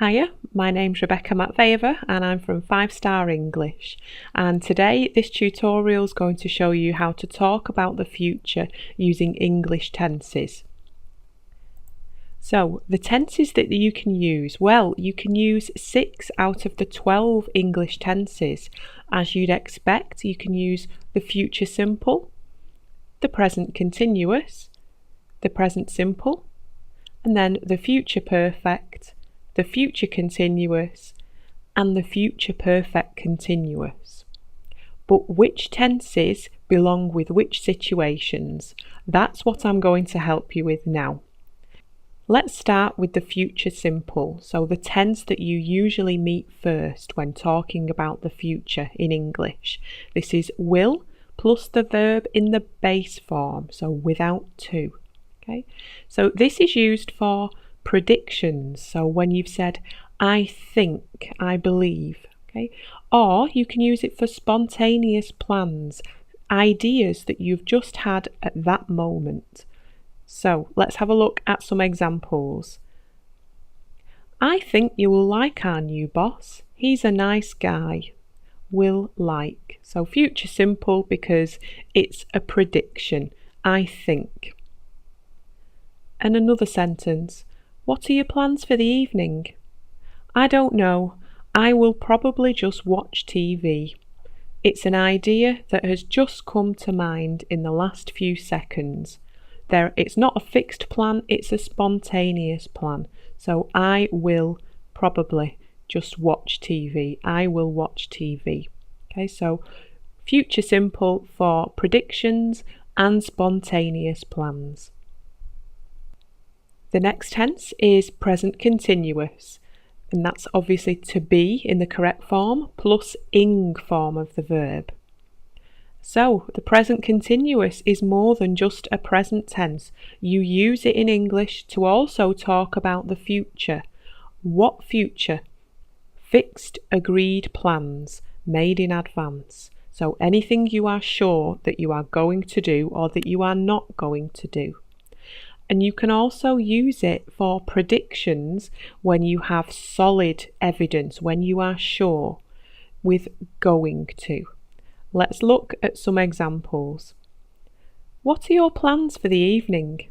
Hiya, my name's Rebecca Matveyeva and I'm from 5 Star English, and today this tutorial is going to show you how to talk about the future using English tenses. So the tenses that you can use, well, you can use 6 out of the 12 English tenses. As you'd expect, you can use the future simple, the present continuous, the present simple, and then the future perfect, the future continuous, and the future perfect continuous. But which tenses belong with which situations? That's what I'm going to help you with now. Let's start with the future simple, so the tense that you usually meet first when talking about the future in English. This is will plus the verb in the base form, so without to. Okay, so this is used for predictions, so when you've said I think, I believe, okay, or you can use it for spontaneous plans, ideas that you've just had at that moment. So let's have a look at some examples. I think you will like our new boss. He's a nice guy. Will like. So future simple because it's a prediction. I think. And another sentence. What are your plans for the evening? I don't know. I will probably just watch TV. It's an idea that has just come to mind in the last few seconds. It's not a fixed plan, it's a spontaneous plan. So I will probably just watch TV. I will watch TV. Okay, so future simple for predictions and spontaneous plans. The next tense is present continuous, and that's obviously to be in the correct form plus ing form of the verb. So the present continuous is more than just a present tense. You use it in English to also talk about the future. What future? Fixed, agreed plans made in advance. So anything you are sure that you are going to do or that you are not going to do. And you can also use it for predictions when you have solid evidence, when you are sure, with going to. Let's look at some examples. What are your plans for the evening?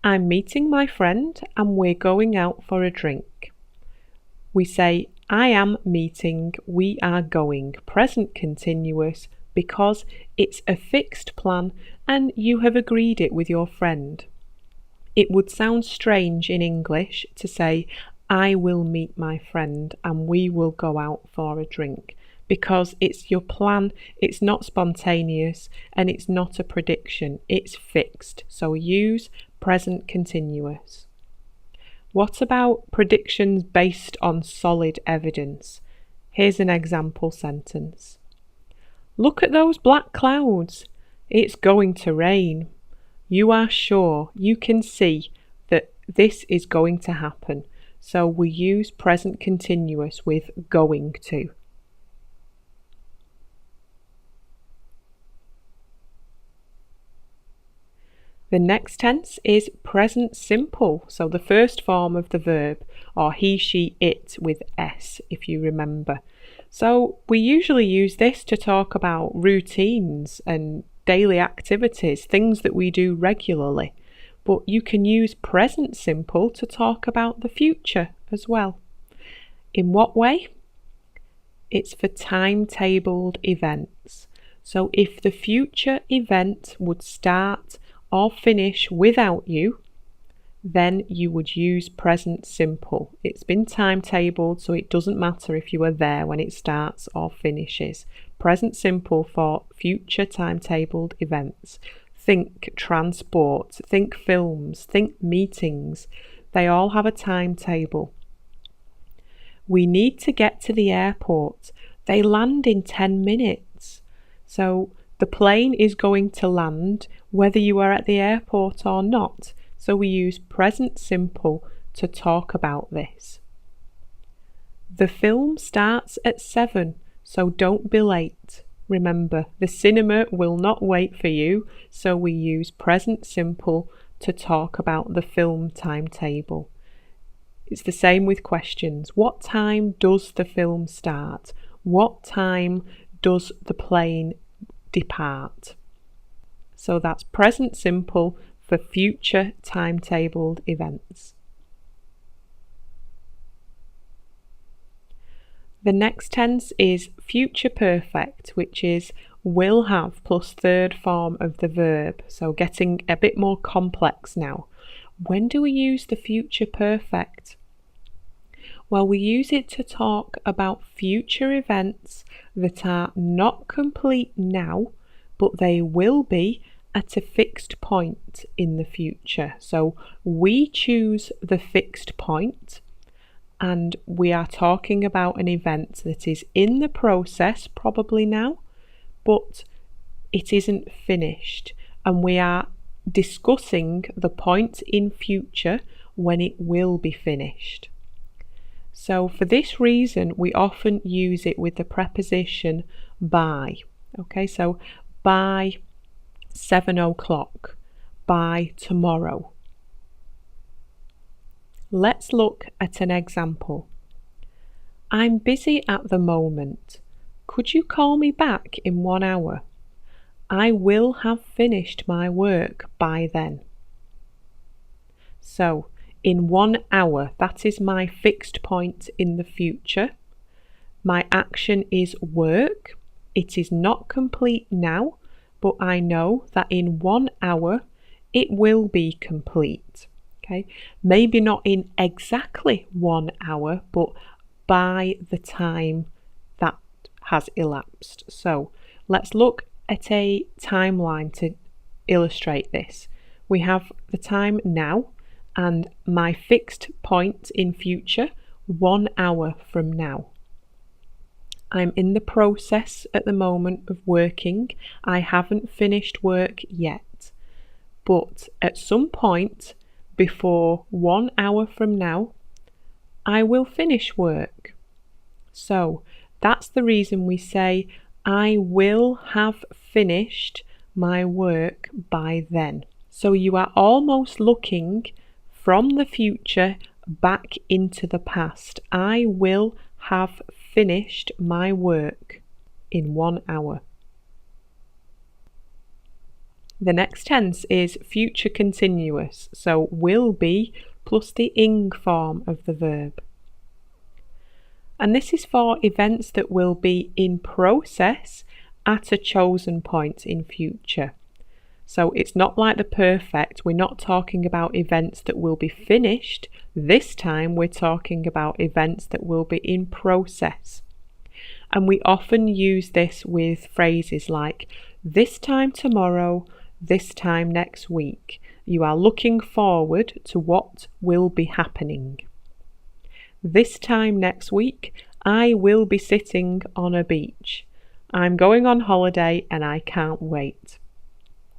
I'm meeting my friend and we're going out for a drink. We say I am meeting, we are going, present continuous, because it's a fixed plan and you have agreed it with your friend. It would sound strange in English to say I will meet my friend and we will go out for a drink, because it's your plan, it's not spontaneous and it's not a prediction, it's fixed. So use present continuous. What about predictions based on solid evidence? Here's an example sentence. Look at those black clouds. It's going to rain. You are sure, you can see that this is going to happen. So we use present continuous with going to. The next tense is present simple, so the first form of the verb, or he, she, it with s, if you remember. So we usually use this to talk about routines and daily activities, things that we do regularly. But you can use present simple to talk about the future as well. In what way? It's for timetabled events. So if the future event would start or finish without you, then you would use present simple. It's been timetabled, so it doesn't matter if you are there when it starts or finishes. Present simple for future timetabled events. Think transport, think films, think meetings. They all have a timetable. We need to get to the airport. They land in 10 minutes. So the plane is going to land whether you are at the airport or not. So we use present simple to talk about this. The film starts at 7, so don't be late. Remember, the cinema will not wait for you, so we use present simple to talk about the film timetable. It's the same with questions. What time does the film start? What time does the plane depart? So that's present simple for future timetabled events. The next tense is future perfect, which is will have plus third form of the verb. So getting a bit more complex now. When do we use the future perfect? Well, we use it to talk about future events that are not complete now, but they will be at a fixed point in the future. So we choose the fixed point, and we are talking about an event that is in the process, probably now, but it isn't finished, and we are discussing the point in future when it will be finished. So for this reason, we often use it with the preposition by. Okay, so by 7 o'clock, by tomorrow. Let's look at an example. I'm busy at the moment. Could you call me back in 1 hour? I will have finished my work by then. So, in 1 hour, that is my fixed point in the future. My action is work. It is not complete now, but I know that in 1 hour it will be complete. Okay, maybe not in exactly 1 hour, but by the time that has elapsed. So let's look at a timeline to illustrate this. We have the time now and my fixed point in future, 1 hour from now. I'm in the process at the moment of working. I haven't finished work yet, but at some point before 1 hour from now, I will finish work. So that's the reason we say I will have finished my work by then. So you are almost looking from the future back into the past. I will have finished my work in 1 hour. The next tense is future continuous, so will be plus the ing form of the verb. And this is for events that will be in process at a chosen point in future. So it's not like the perfect. We're not talking about events that will be finished. This time we're talking about events that will be in process. And we often use this with phrases like this time tomorrow, this time next week. You are looking forward to what will be happening. This time next week, I will be sitting on a beach. I'm going on holiday and I can't wait.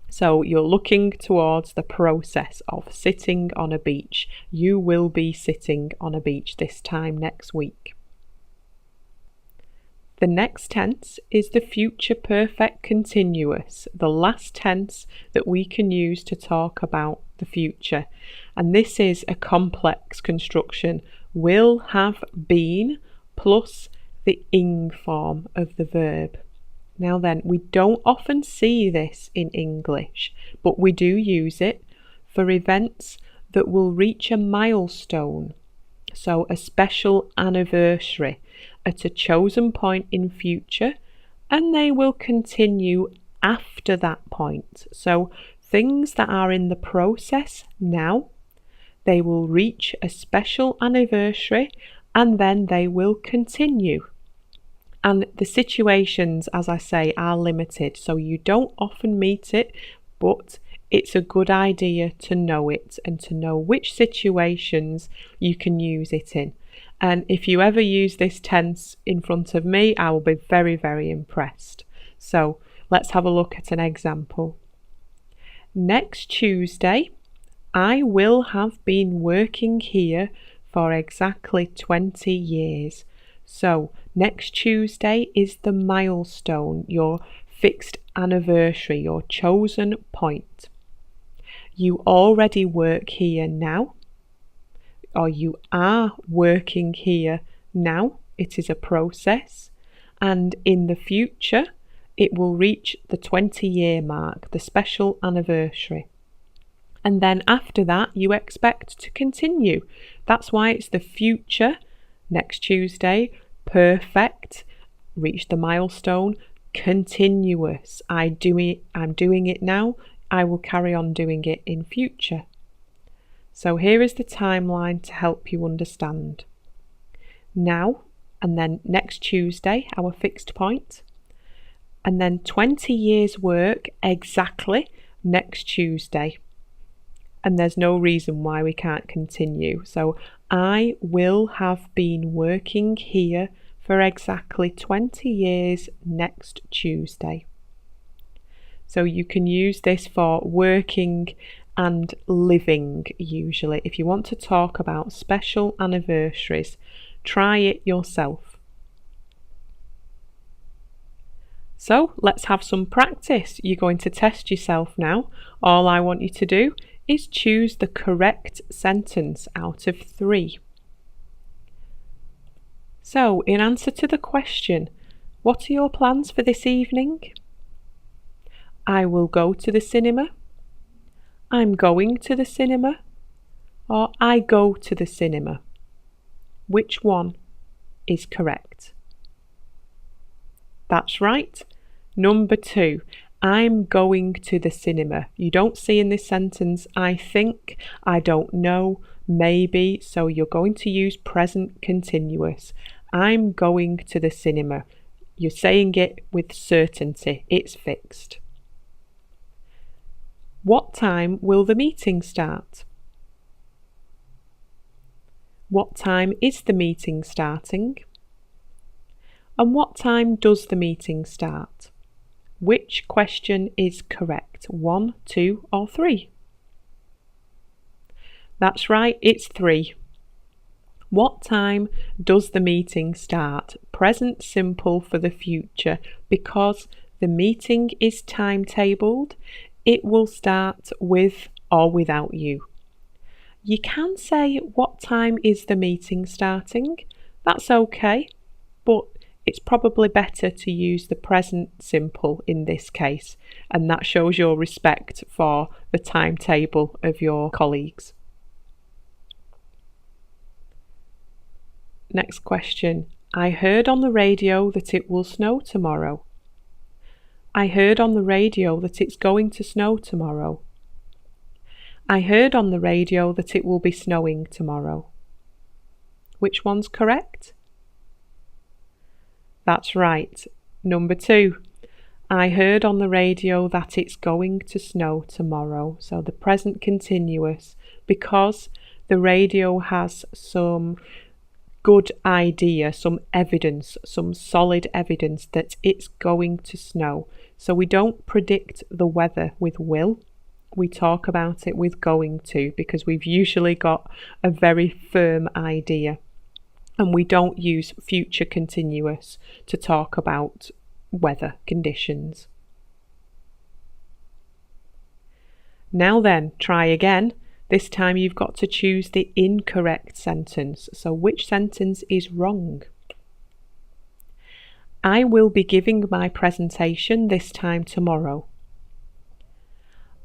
So you're looking towards the process of sitting on a beach. You will be sitting on a beach this time next week. The next tense is the future perfect continuous, the last tense that we can use to talk about the future. And this is a complex construction. Will have been plus the ing form of the verb. Now then, we don't often see this in English, but we do use it for events that will reach a milestone, so a special anniversary at a chosen point in future, and they will continue after that point. So things that are in the process now, they will reach a special anniversary and then they will continue. And the situations, as I say, are limited, so you don't often meet it, but it's a good idea to know it and to know which situations you can use it in. And if you ever use this tense in front of me, I will be very, very impressed. So let's have a look at an example. Next Tuesday, I will have been working here for exactly 20 years. So next Tuesday is the milestone, your fixed anniversary, your chosen point. You already work here now. or you are working here now. It is a process, and in the future it will reach the 20-year mark, the special anniversary. And then after that you expect to continue. That's why it's the future, next Tuesday, perfect, reach the milestone, continuous. I'm doing it now, I will carry on doing it in future. So here is the timeline to help you understand. Now, and then next Tuesday, our fixed point, and then 20 years work exactly next Tuesday. And there's no reason why we can't continue. So I will have been working here for exactly 20 years next Tuesday. So you can use this for working and living usually. If you want to talk about special anniversaries, try it yourself. So let's have some practice. You're going to test yourself now. All I want you to do is choose the correct sentence out of 3. So, in answer to the question, what are your plans for this evening? I will go to the cinema. I'm going to the cinema. Or I go to the cinema. Which one is correct? That's right. Number 2. I'm going to the cinema. You don't see in this sentence, I think, I don't know, maybe, so you're going to use present continuous. I'm going to the cinema. You're saying it with certainty. It's fixed. What time will the meeting start? What time is the meeting starting? And what time does the meeting start? Which question is correct? 1, 2, or 3? That's right, it's 3. What time does the meeting start? Present simple for the future. Because the meeting is timetabled, it will start with or without you. You can say, what time is the meeting starting? That's okay, but it's probably better to use the present simple in this case, and that shows your respect for the timetable of your colleagues. Next question. I heard on the radio that it will snow tomorrow. I heard on the radio that it's going to snow tomorrow. I heard on the radio that it will be snowing tomorrow. Which one's correct? That's right. Number 2. I heard on the radio that it's going to snow tomorrow. So the present continuous, because the radio has some good idea, some evidence, some solid evidence that it's going to snow. So we don't predict the weather with will. We talk about it with going to, because we've usually got a very firm idea. And we don't use future continuous to talk about weather conditions. Now then, try again. This time you've got to choose the incorrect sentence. So which sentence is wrong? I will be giving my presentation this time tomorrow.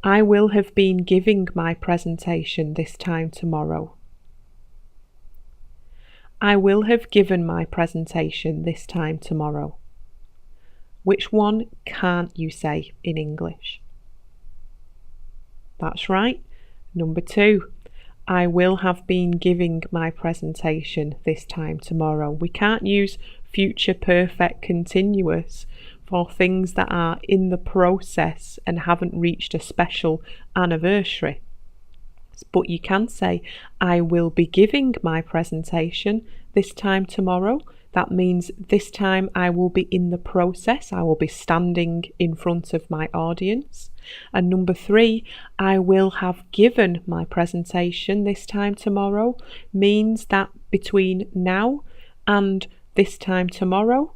I will have been giving my presentation this time tomorrow. I will have given my presentation this time tomorrow. Which one can't you say in English? That's right. Number 2. I will have been giving my presentation this time tomorrow. We can't use future perfect continuous for things that are in the process and haven't reached a special anniversary. But you can say, I will be giving my presentation this time tomorrow. That means this time I will be in the process. I will be standing in front of my audience. And number 3, I will have given my presentation this time tomorrow means that between now and this time tomorrow,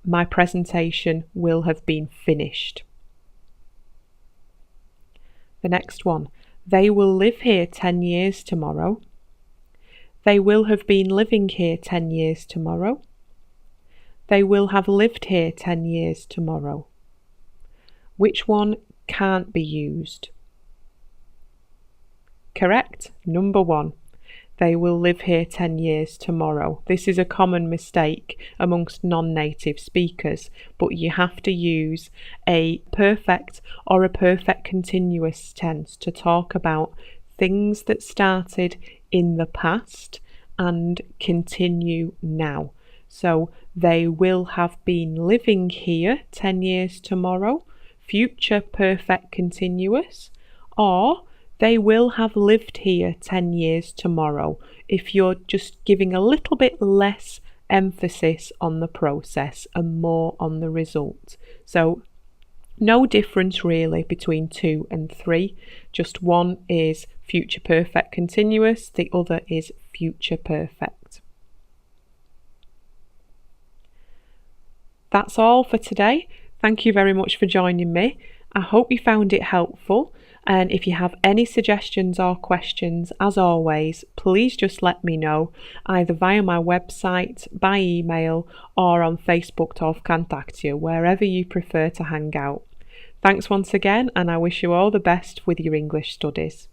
my presentation will have been finished. The next one. They will live here 10 years tomorrow. They will have been living here 10 years tomorrow. They will have lived here 10 years tomorrow. Which one can't be used? Correct. Number 1. They will live here 10 years tomorrow. This is a common mistake amongst non-native speakers, but you have to use a perfect or a perfect continuous tense to talk about things that started in the past and continue now. So they will have been living here 10 years tomorrow, future perfect continuous, or they will have lived here 10 years tomorrow, if you're just giving a little bit less emphasis on the process and more on the result. So no difference really between 2 and 3, just one is future perfect continuous, the other is future perfect. That's all for today. Thank you very much for joining me. I hope you found it helpful. And if you have any suggestions or questions, as always, please just let me know, either via my website, by email, or on Facebook Torfkontakte, wherever you prefer to hang out. Thanks once again, and I wish you all the best with your English studies.